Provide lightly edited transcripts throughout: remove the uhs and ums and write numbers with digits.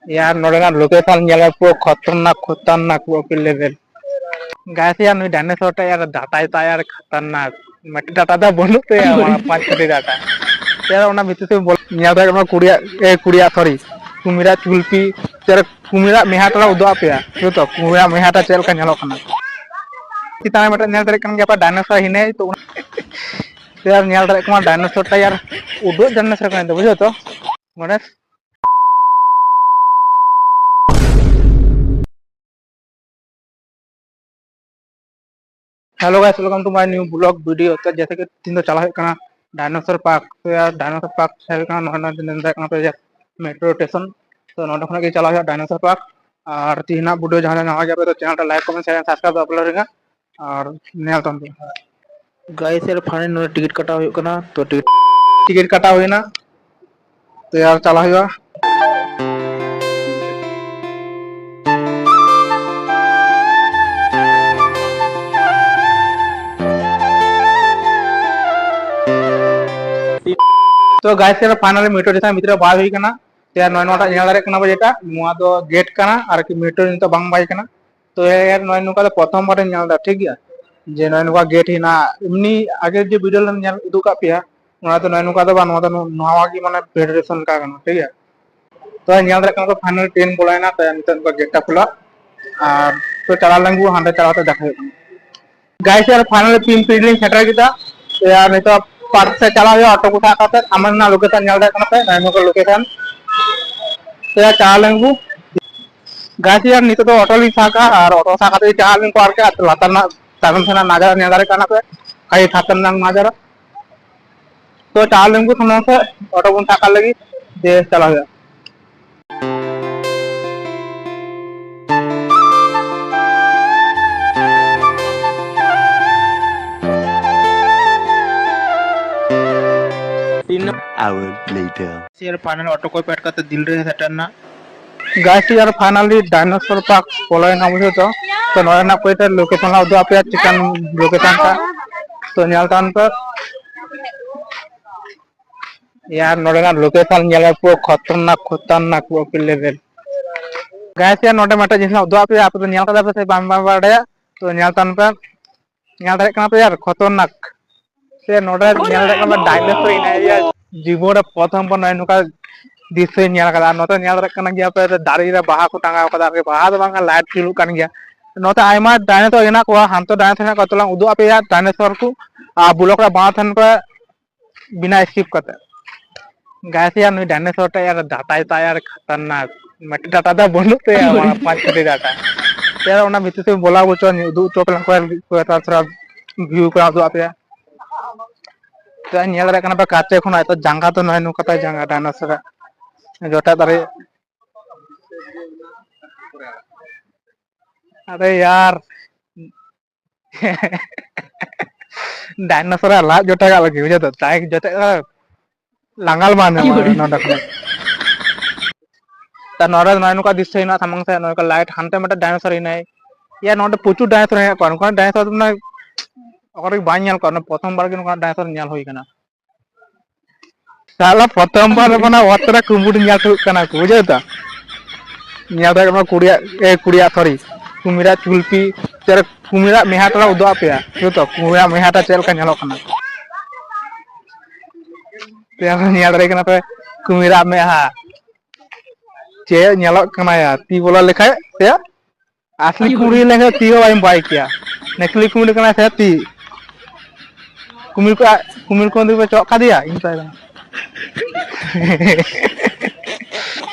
यार नोडेना लोकेशन नेला पुरो खतरनाक खतरनाक पुरो लेवल गाइस यार नुई डायनासोर टा यार डाटा ता यार खतरनाक मटी डाटा दा बोलू तो यार हमारा 5 डाटा यार ओना भितर से बोल नेल दा मा कुड़िया सॉरी कुमिरा चुलपी यार कुमिरा मेहाटा उदो पे यो तो कुमिरा मेहाटा चेल का नेलो कना चिताने मटे नेल दरे कन गया डायनासोर हिने तो यार नेल दरे कमा डायनासोर टा यार उदो डायनासोर कना बुझो तो माने hello guys welcome to my new blog video तो जैसे कि तीन तो चला है डायनासोर पार्क तो यार डायनासोर पार्क है नोना दिन पे यार मेट्रो स्टेशन तो नोडे खना के चला है डायनासोर पार्क और तीना वीडियो जहां नवा जाबे तो चैनल टा like comment share subscribe upload रेगा और नेल तन गाइस यार फाइनल नोडे टिकट कटा हुई कना तो टिकट कटा हुई ना तो यार चला हुआ तो गाइस यार फाइनली मेट्रो स्टेशन भीतर बाय हुई कना तो यार नोटा नेल दारे कना जेटा नुआ दो गेट कना और कि मेट्रो नितो बांग बाय कना तो यार नोय नुका दो प्रथम बार नेल दा ठीक गया जे नोय नुका गेट हिना इमनी आगे जे वीडियो लन नेल उदु का पिया नोना तो नोय नुका दो बा नोदा नोवा की माने फेडरेशन का कना ठीक है तो नेल दारे कना तो फाइनल ट्रेन बोलायना तो नितो नुका गेट टा खुला और तो चला लंगु हांडे चला तो देखा गाइस यार फाइनली तीन पीडलिंग सेटर किदा तो यार नितो पार्क से चला गया ऑटो को उठा हमारे ना लोकेशन नेल दे कना पे नाइनो को लोकेशन तो यार चला लेंगु गाइस यार नितो तो ऑटो ली साका और ऑटो साका ते चला लेंगु और के लातर ना तागन सेना नजारा नेल दारे कना पे कई खतरनाक नजारा तो चला लेंगु थना से ऑटो को साका लगी दे चला गया hour later. यार फाइनल ऑटो को पेट करते दिल रे सेटर ना गाइस यार फाइनली डायनासोर पार्क बोला ना मुझे तो नोरा ना कोई तो लोकेशन ला उदो पे चिकन लोकेशन का तो नेलतान पर यार नोडे ना लोकेशन नेला पुरो खतरनाक खतरनाक पुरो लेवल गाइस यार नोडे मटे जिसना उदो पे आप तो नेल का पे बाम बाम बाड़े तो नेलतान पर नेल दारे कना पे यार खतरनाक से नोडे नेल दारे कना डायनासोर इना यार जीवन प्रथम पर नय नुका दिसे नेल कदा नोते नेल दारे कना गया पे दारी रे बाहा को टांगा कदा के बाहा दो बांगा लाइट फिलू कान गया नोते आइमा डायनासोर इना को हम तो डायनासोर का तोला उदो पे यार डायनासोर को आ ब्लॉक रे बाथन पे बिना स्किप करते गाइस यार नुई डायनासोर टा यार डाटा ता यार खतरनाक मटी डाटा दा बोलू तो यार हमारा 5 डाटा यार ओना भितर से बोला बुचो उदो तो पे को थोड़ा व्यू का उदो पे तो नेल रे कना पे काचे खुना तो जांगा तो नय नुका जांगा डायनासोर जोटा दारे अरे यार डायनासोर लाज जोटा का लगी बुझे तो ताई जोटे लांगाल मान नोडा ता नोरा नय नुका दिसे ना समंग से नोका लाइट हानते मटे डायनासोर इनाय या नोडे प्रचुर डायनासोर है कोन डायनासोर ना और बाय नेल कोन प्रथम बार के नुका डायनासोर नेल होई कना साला प्रथम बार मना ओतरा कुमुड नेल थु कना बुझे तो नेल दा कना कुड़िया सॉरी कुमिरा चुलपी तेरे कुमिरा मेहाटा उदो पे यो तो कुमिरा मेहाटा चेल का नेलो कना तेरा नेल रे कना पे कुमिरा मेहा चे नेलो कना या ती बोला लेखा ते असली कुड़ी लेखा ती हो बाय किया नकली कुड़ी कना से ती कुमिर को पे चौक का दिया इन पे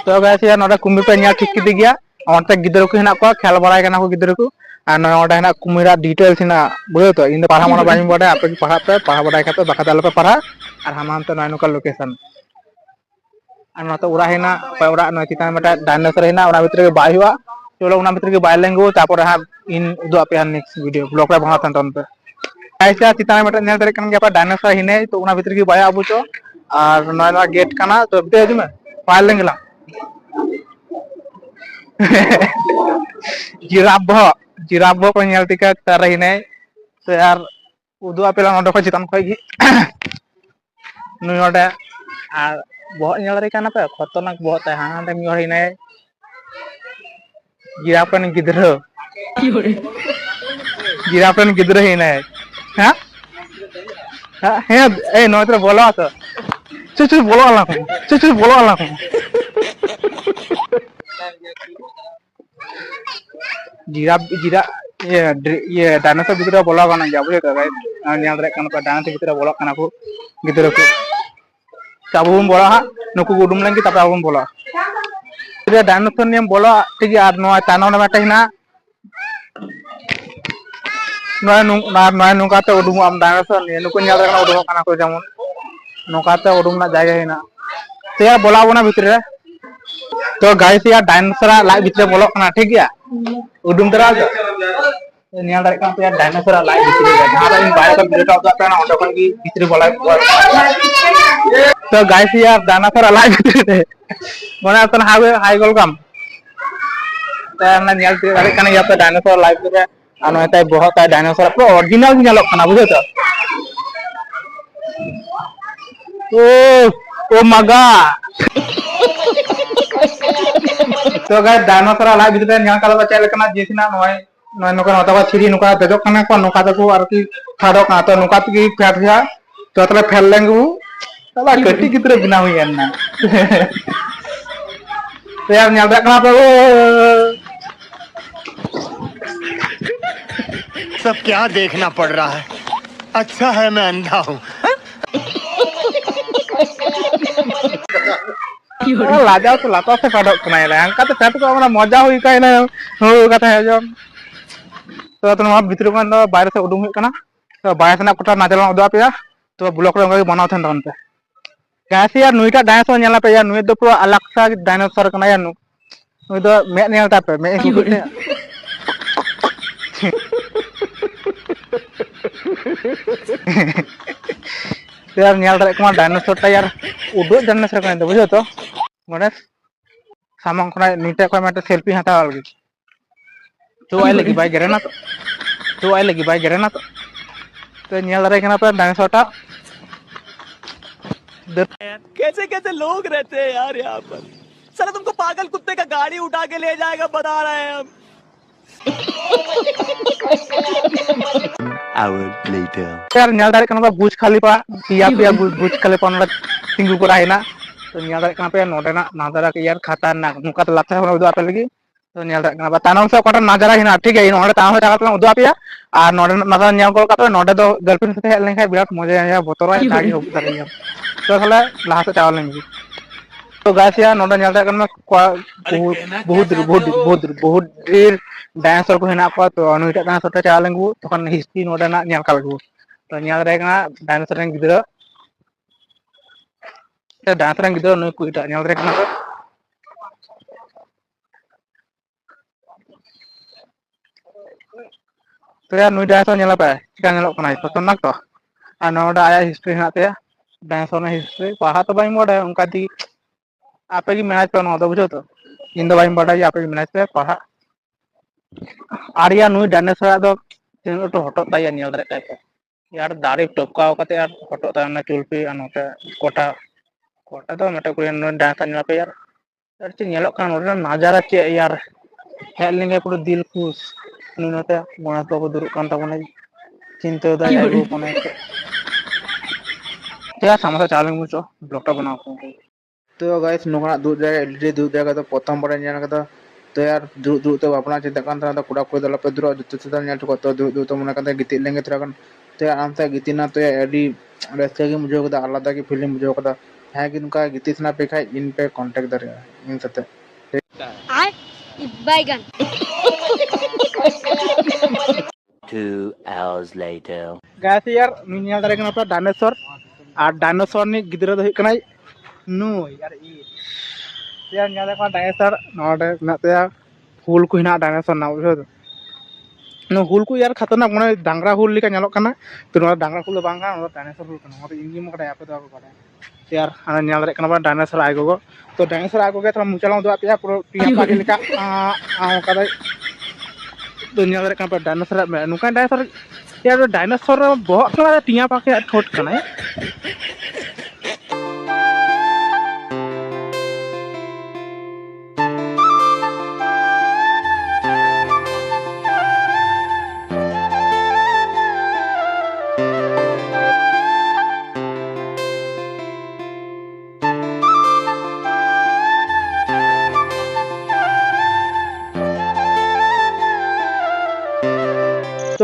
तो गाइस यार नोडा कुमिर पे नेल ठीक की गया onte gider ko hena ko khel baray kana ko gider ko ar no oda hena kumira details hena bujo to inde parha mona bani bode ape ki parha baray khape baka dal pe parha ar haman to noy location ar no to ura hena pa ura no titan mata dinosaur hena ona bhitre ke bay hua cholo ona bhitre ke bay lengo tapor ha in udu ape next video blog re bana tan pe aisa titan mata nel dare kan ge apa dinosaur hine to ona bhitre ke bay abu cho ar noy gate kana to bte dime bay lengla giraffe को nail टिका कर रही नहीं तो यार उदो अपेला नोडे को चितान खय गी नुई नोडे आ बहुत नेल रे काना पे खतरनाक बहुत है हां डे मियो हिने जिराफ kan गिद्रो जिराफ kan गिद्रो ही ना है हाँ हाँ है ए नो तो बोलो तो चुचु बोलो अल्लाह को चुचु बोलो अल्लाह को जिराफ जिराफ ये डायनासोर गिद्रो बोलो करना जाबो तो गाइस ᱧᱮᱞ ᱫᱟᱲᱮᱭᱟᱜ ᱠᱟᱱᱟ ᱯᱮ डायनासोर गिद्रो बोलो करना को गिद्रो को ᱟᱵᱚ ᱵᱚᱱ ᱵᱚᱞᱚᱜᱼᱟ ᱦᱟᱸᱜ ᱱᱩᱠᱩ ᱩᱰᱩᱝ ᱞᱮᱱ ᱜᱮ ᱛᱟᱯᱚᱨ ᱟᱵᱚ ᱵᱚᱱ ᱵᱚᱞᱚᱜᱼᱟ डायनासोर नियम बोलो ठीक है और नोआ तानो ना बैठे ना नोआ नुकाते उडुंग आम डायनासोर निये नुकु ᱧᱮᱞ ᱫᱟᱲᱮᱭᱟᱜ ᱠᱟᱱᱟ उडुंग ᱠᱟᱱᱟ ᱠᱚ जेमन नुकाते उडुंग ना जायगा हेना तो यार बोला बोना भीतर रे तो गाइस यार डायनासोर लाइव भीतर बोलो कना ठीक है उडुंग तरा तो ᱧᱮᱞ ᱫᱟᱲᱮᱭᱟᱜ ᱠᱟᱱᱟ ᱯᱮ यार डायनासोर लाइव भीतर रे जहां ᱨᱮ ᱤᱧ ᱵᱟᱭᱨᱮ ᱠᱷᱚᱱ ᱵᱷᱤᱰᱤᱭᱳ ᱴᱟ ᱩᱫᱩᱜ ᱟᱯᱮ ᱠᱟᱱᱟ ᱚᱸᱰᱮ ᱠᱷᱚᱱ ᱜᱮ ᱵᱷᱤᱛᱨᱤ ᱵᱚᱞᱟ तो गाइस यार डायनासोर लाइव भीतर रे मने अपन हाई वेलकम ᱧᱮᱞ ᱛᱤᱭᱳᱜ ᱫᱟᱲᱮᱭᱟᱜ ᱠᱟᱱᱟ ᱜᱮᱭᱟ ᱯᱮ डायनासोर लाइव ᱨᱮ ᱟᱨ ᱱᱚᱭ ᱛᱟᱭ ᱵᱚᱦᱚᱜ ᱛᱟᱭ डायनासोर ᱯᱩᱨᱟᱹ অরিজিনাল ᱜᱮ ᱧᱮᱞᱚᱜ ᱠᱟᱱᱟ ᱵᱩᱡᱷᱟᱹᱣ ᱛᱚ ओ मगा तो गाइस डायनासोर लाइव भीतर रे ᱧᱮᱞ ᱠᱟᱫᱟ ᱯᱮ ᱪᱮᱫ ᱞᱮᱠᱟᱱᱟ ᱡᱤᱥᱤᱱᱟ ᱱᱚᱭ ᱱᱚᱭ ᱱᱚᱠᱟ ᱱᱚᱛᱟ ᱠᱚ ᱪᱷᱤᱨᱤ ᱱᱚᱠᱟ ᱫᱮᱡᱚᱜ ᱠᱟᱱᱟ ᱠᱚ ᱱᱚᱠᱟ ᱛᱮᱠᱚ ᱟᱨᱠᱤ ᱯᱷᱟᱰᱚᱜ ᱠᱟᱱᱟ ᱛᱚ ᱱᱚᱠᱟ ᱛᱮᱜᱮ ᱯᱷᱮᱰ ᱦᱩᱭᱩᱜᱼᱟ तो तले फेल लेंगे तला कटी गिद्रे बिना हुई अन्ना तो यार ᱧᱮᱞ ᱫᱟᱲᱮᱭᱟᱜ ᱠᱟᱱᱟ ᱯᱮ सब क्या देखना पड़ रहा है अच्छा है मैं अंधा हूँ लाजाओ तो लाता से फेडक कना यार अंका तो फेड को हमरा मजा हुई का ना हो कथा है जो तो नवा भितर को बाहर से उडुंग हुई कना तो बाहर से ना कोटा नाजल उदुआ पे तो ब्लॉक रे उनका बनाव थन तन पे कैसे यार नुईटा डायनासोर नेला पे यार नुई दो पूरा अलग सा डायनासोर कना यार नुई दो मे नेलता पे मे हुते यार नेल दारे कमा डायनासोर ता यार उडो डायनासोर कना तो बुझो तो माने सामंग खना नीटे को मटे सेल्फी हतावा लगी तो आई लगी भाई गेरेना तो आई लगी भाई गेरेना तो नेल दारे कना पे डायनासोर ता कैसे कैसे लोग रहते हैं यार यहाँ पर साला तुमको पागल कुत्ते का गाड़ी उठा के ले जाएगा बता रहे हैं हम hour later यार नेल दारे कना बुज खलीफा पिया पिया बुज खलीफा नोडा तिंगु को राहिना तो नेल दारे कना पे नोडेना नाजारा के यार खतरनाक नुका तो लाथा होना उदु आपे लगी तो नेल दारे कना तानम से कोटा नाजारा हिना ठीक है नोडे तानम जागा तो उदु आपिया और नोडे नाजारा नेल को कापे नोडे दो गर्लफ्रेंड से हेल लेखा बिराट मजा आया बोतरा दागी हो दारे तो हला लाहा से चावल लेंगे तो गाइस यार नोडे नेल दारे कना बहुत बहुत डायनासोर को हेना को तो नुईटा डायनासोर ते चावल लेंगे तखन हिस्ट्री नोडे ना नेल कालगु तो नेल दारे कना डायनासोर रेन गिद्रा ते डायनासोर रेन गिद्रा नुई कुइटा नेल दारे कना तो यार नुई डायनासोर नेला पे चिका नेलक कना खतरनाक तो और नोडे आया हिस्ट्री हेना ते डायनासोर ना हिस्ट्री पढ़ा तो बाई मोडे उनका दी आपे की मैनेज पे नो तो बुझो तो इन दो बाई बड़ा आपे की मैनेज पे पढ़ा आरिया नुई डायनासोर दो तीन तो हटो ताया नेल दारे टाइप यार दारे टपकाव कते यार हटो ता ना चुलपी अनोते कोटा कोटा तो मटे को डायनासोर नेला पे यार चे नेलक कना नोडे नजारा चे यार हेल लेंगे पूरा दिल खुश नुई नोते गणेश बाबू दुरुक कान ताबोना चिंता दा आगु कोने यार समोसा चावल मुचो ब्लॉगटा बनाओ तो गाइस नोकना दूध जाएगा एलईडी दूध जाएगा तो प्रथम बड़े जाना का तो यार दूध दूध तो अपना चिंता कान था तो कुड़ा कोई दला पे दूर जो तो ᱧᱮᱞ ठुको तो दूध दूध तो मने काते गिति लेंगे थोड़ा कन तो यार आमता गितिना तो यार एडी रस्ते की मुझे कदा आलादा की फीलिंग मुझे कदा है कि उनका गितिसना पे खाई इन पे कांटेक्ट दरे इन सते आय बैगन 2 hours later गाइस यार ᱧᱮᱞ दारे कना पे डायनासोर और डायनासोर नि गिद्रा दो कना नु यार ई यार ᱧᱮᱞ दारे कना डायनासोर नोडे नाते हुल को हिना डायनासोर ना बुझो नो हुल को यार खतरनाक माने डांगरा हुल लिका ᱧᱮᱞᱚᱜ कना तो नो डांगरा हुल बांग का नो डायनासोर हुल कना और इंगी मकड़ा आपे तो बड़ा यार आना ᱧᱮल दारे कना डायनासोर आइ गो तो डायनासोर आइ गो के थोड़ा मुचाला दो आपे पूरा टिया पाके लिका आ कदा तो ᱧᱮल दारे कना डायनासोर नुका डायनासोर यार डायनासोर बहुत कना टिया पाके ठोट कना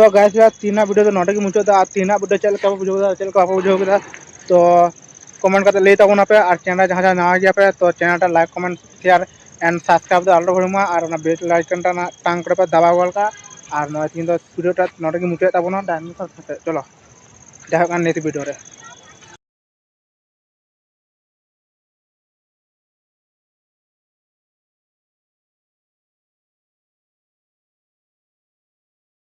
तो गाइस यार तीना वीडियो तो नोटे की मुझे तो तीना वीडियो चल का बुझो चल का बुझो तो कमेंट करते ले तबना पे और चैनल जहां जहां नवा गया पे तो channel like comment share and subscribe तो आलो भरमा और ना बेल आइकन टा ना टांग करे पे दबा गोल का और ना तीन तो वीडियो टा नोटे की मुझे तबना डायमेंशन चलो देखा नेक्स्ट वीडियो रे।